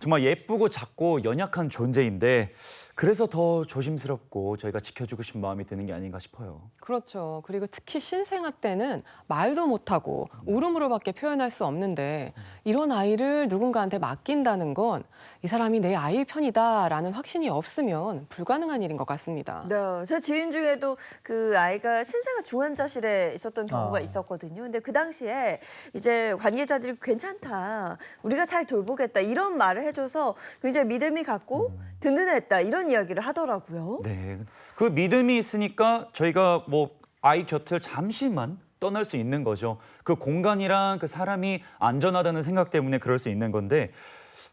정말 예쁘고 작고 연약한 존재인데 그래서 더 조심스럽고 저희가 지켜주고 싶은 마음이 드는 게 아닌가 싶어요. 그렇죠. 그리고 특히 신생아 때는 말도 못하고 울음으로밖에 표현할 수 없는데 이런 아이를 누군가한테 맡긴다는 건 이 사람이 내 아이의 편이다라는 확신이 없으면 불가능한 일인 것 같습니다. 네, 제 지인 중에도 그 아이가 신생아 중환자실에 있었던 경우가 있었거든요. 근데 그 당시에 이제 관계자들이 괜찮다, 우리가 잘 돌보겠다 이런 말을 해줘서 굉장히 믿음이 갔고 든든했다 이런 이야기를 하더라고요. 네, 그 믿음이 있으니까 저희가 뭐 아이 곁을 잠시만 떠날 수 있는 거죠. 그 공간이랑 그 사람이 안전하다는 생각 때문에 그럴 수 있는 건데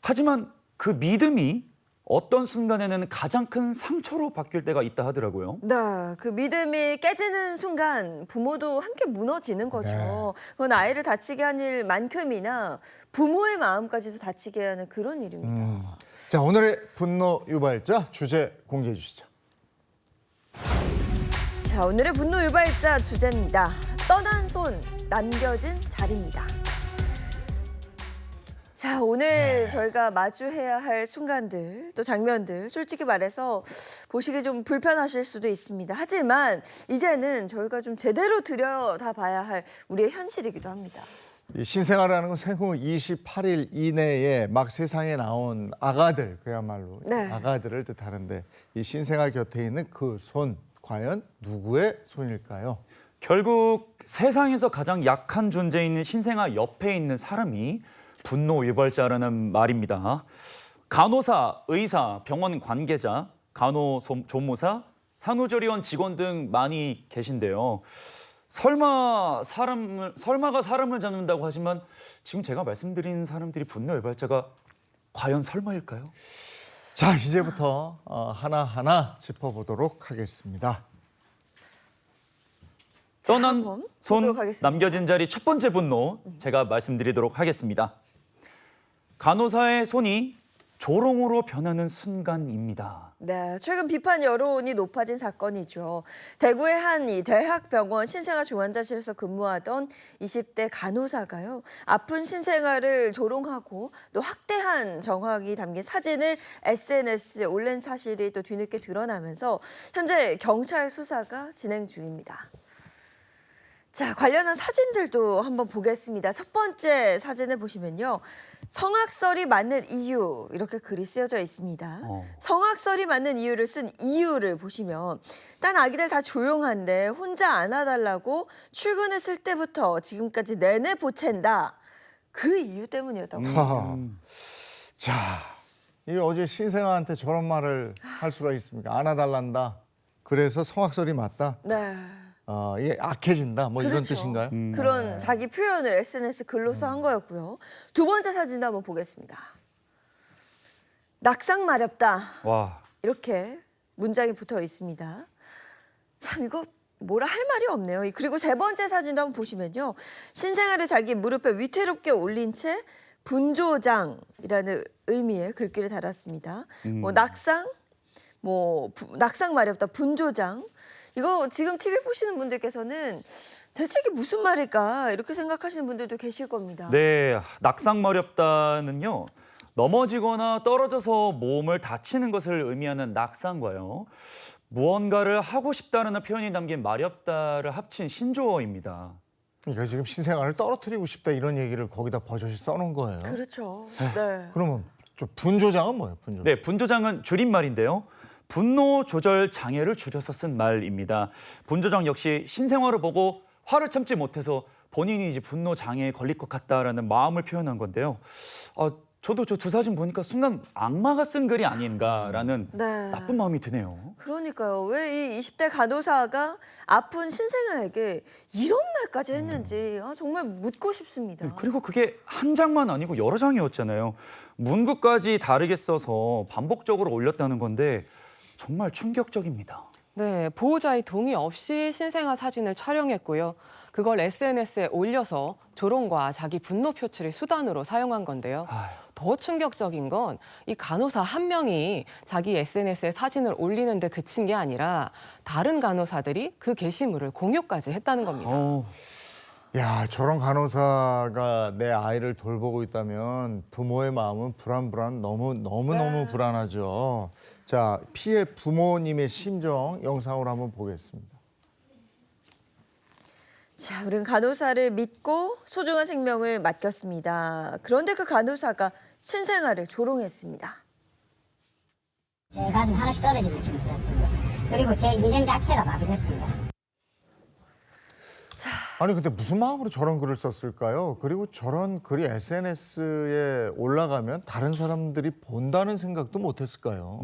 하지만 그 믿음이 어떤 순간에는 가장 큰 상처로 바뀔 때가 있다 하더라고요. 네, 그 믿음이 깨지는 순간 부모도 함께 무너지는 거죠. 그건 아이를 다치게 한 일만큼이나 부모의 마음까지도 다치게 하는 그런 일입니다. 자, 오늘의 분노 유발자 주제 공개해 주시죠. 자, 오늘의 분노 유발자 주제입니다. 떠난 손, 남겨진 자리입니다. 자, 오늘 저희가 마주해야 할 순간들, 또 장면들 솔직히 말해서 보시기 좀 불편하실 수도 있습니다. 하지만 이제는 저희가 좀 제대로 들여다봐야 할 우리의 현실이기도 합니다. 이 신생아라는 건 생후 28일 이내에 막 세상에 나온 아가들, 그야말로 네. 아가들을 뜻하는데 이 신생아 곁에 있는 그 손, 과연 누구의 손일까요? 결국 세상에서 가장 약한 존재인 신생아 옆에 있는 사람이 분노 유발자라는 말입니다. 간호사, 의사, 병원 관계자, 간호조무사, 산후조리원 직원 등 많이 계신데요. 설마가 사람을 잡는다고 하지만 지금 제가 말씀드린 사람들이 분노 유발자가 과연 설마일까요? 자, 이제부터 하나하나 짚어보도록 하겠습니다. 떠난 한번 손, 보도록 하겠습니다. 남겨진 자리 첫 번째 분노 제가 말씀드리도록 하겠습니다. 간호사의 손이 조롱으로 변하는 순간입니다. 네, 최근 비판 여론이 높아진 사건이죠. 대구의 한 이 대학병원 신생아 중환자실에서 근무하던 20대 간호사가요. 아픈 신생아를 조롱하고 또 학대한 정황이 담긴 사진을 SNS에 올린 사실이 또 뒤늦게 드러나면서 현재 경찰 수사가 진행 중입니다. 자, 관련한 사진들도 한번 보겠습니다. 첫 번째 사진을 보시면요. 성악설이 맞는 이유 이렇게 글이 쓰여져 있습니다. 성악설이 맞는 이유를 쓴 이유를 보시면 딴 아기들 다 조용한데 혼자 안아달라고 출근했을 때부터 지금까지 내내 보챈다. 그 이유 때문이었다고 합니다. 자, 이 어제 신생아한테 저런 말을 할 수가 있습니까? 안아달란다. 그래서 성악설이 맞다. 네. 이게 악해진다. 뭐 그렇죠. 이런 뜻인가요? 그런 자기 표현을 SNS 글로써 한 거였고요. 두 번째 사진도 한번 보겠습니다. 낙상 마렵다. 와, 이렇게 문장이 붙어 있습니다. 참 이거 뭐라 할 말이 없네요. 그리고 세 번째 사진도 한번 보시면요. 신생아를 자기 무릎에 위태롭게 올린 채 분조장이라는 의미의 글귀를 달았습니다. 뭐 낙상, 낙상 마렵다, 분조장. 이거 지금 TV 보시는 분들께서는 대체 이게 무슨 말일까 이렇게 생각하시는 분들도 계실 겁니다. 네, 낙상마렵다는요. 넘어지거나 떨어져서 몸을 다치는 것을 의미하는 낙상과요. 무언가를 하고 싶다는 표현이 담긴 마렵다를 합친 신조어입니다. 그러니까 지금 신생아를 떨어뜨리고 싶다 이런 얘기를 거기다 버젓이 써놓은 거예요. 그렇죠. 네. 그러면 저 분조장은 뭐예요? 분조장. 네, 분조장은 줄임말인데요. 분노 조절 장애를 줄여서 쓴 말입니다. 분조장 역시 신생아를 보고 화를 참지 못해서 본인이 이제 분노 장애에 걸릴 것 같다라는 마음을 표현한 건데요. 저도 저 두 사진 보니까 순간 악마가 쓴 글이 아닌가라는 네. 나쁜 마음이 드네요. 그러니까요. 왜 이 20대 간호사가 아픈 신생아에게 이런 말까지 했는지 정말 묻고 싶습니다. 그리고 그게 한 장만 아니고 여러 장이었잖아요. 문구까지 다르게 써서 반복적으로 올렸다는 건데 정말 충격적입니다. 네, 보호자의 동의 없이 신생아 사진을 촬영했고요. 그걸 SNS에 올려서 조롱과 자기 분노 표출의 수단으로 사용한 건데요. 더 충격적인 건 이 간호사 한 명이 자기 SNS에 사진을 올리는 데 그친 게 아니라 다른 간호사들이 그 게시물을 공유까지 했다는 겁니다. 야, 저런 간호사가 내 아이를 돌보고 있다면 부모의 마음은 너무 불안하죠. 자, 피해 부모님의 심정 영상으로 한번 보겠습니다. 자, 우리는 간호사를 믿고 소중한 생명을 맡겼습니다. 그런데 그 간호사가 신생아를 조롱했습니다. 제 가슴 하나씩 떨어지는 느낌이 들었습니다. 그리고 제 인생 자체가 마비됐습니다. 아니 근데 무슨 마음으로 저런 글을 썼을까요? 그리고 저런 글이 SNS에 올라가면 다른 사람들이 본다는 생각도 못했을까요?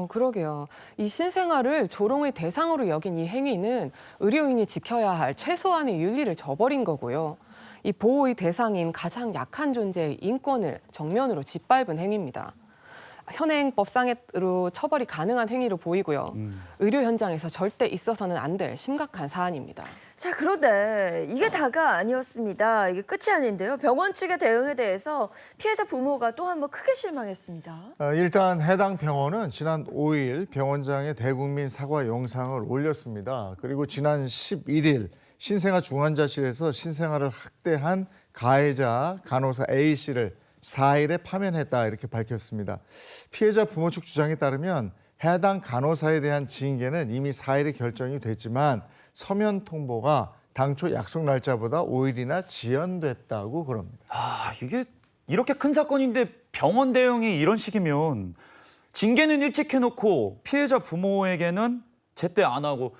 그러게요. 이 신생아를 조롱의 대상으로 여긴 이 행위는 의료인이 지켜야 할 최소한의 윤리를 저버린 거고요. 이 보호의 대상인 가장 약한 존재의 인권을 정면으로 짓밟은 행위입니다. 현행법상으로 처벌이 가능한 행위로 보이고요. 의료 현장에서 절대 있어서는 안 될 심각한 사안입니다. 자, 그런데 이게 다가 아니었습니다. 이게 끝이 아닌데요. 병원 측의 대응에 대해서 피해자 부모가 또 한 번 크게 실망했습니다. 일단 해당 병원은 지난 5일 병원장의 대국민 사과 영상을 올렸습니다. 그리고 지난 11일 신생아 중환자실에서 신생아를 학대한 가해자 간호사 A씨를 4일에 파면했다 이렇게 밝혔습니다. 피해자 부모 측 주장에 따르면 해당 간호사에 대한 징계는 이미 4일에 결정이 됐지만 서면 통보가 당초 약속 날짜보다 5일이나 지연됐다고 그럽니다. 이게 이렇게 큰 사건인데 병원 대응이 이런 식이면 징계는 일찍 해놓고 피해자 부모에게는 제때 안 하고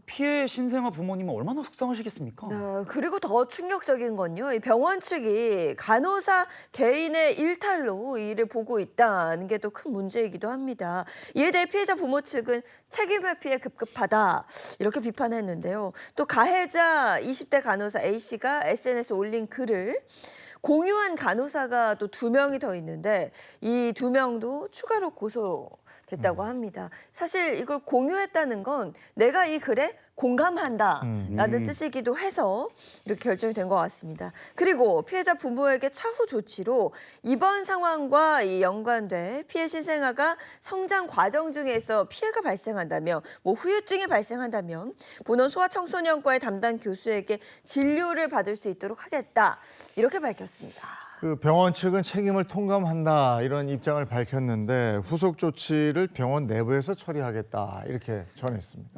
피해 신생아 부모님은 얼마나 속상하시겠습니까? 그리고 더 충격적인 건요. 이 병원 측이 간호사 개인의 일탈로 이 일을 보고 있다는 게 또 큰 문제이기도 합니다. 이에 대해 피해자 부모 측은 책임 회피에 급급하다 이렇게 비판했는데요. 또 가해자 20대 간호사 A씨가 SNS에 올린 글을 공유한 간호사가 또 2명이 더 있는데 이 2명도 추가로 고소됐다고 합니다. 사실 이걸 공유했다는 건 내가 이 글에 공감한다라는 뜻이기도 해서 이렇게 결정이 된 것 같습니다. 그리고 피해자 부모에게 차후 조치로 이번 상황과 연관돼 피해 신생아가 성장 과정 중에서 피해가 발생한다면 후유증이 발생한다면 본원 소아청소년과의 담당 교수에게 진료를 받을 수 있도록 하겠다 이렇게 밝혔습니다. 그 병원 측은 책임을 통감한다 이런 입장을 밝혔는데 후속 조치를 병원 내부에서 처리하겠다 이렇게 전했습니다.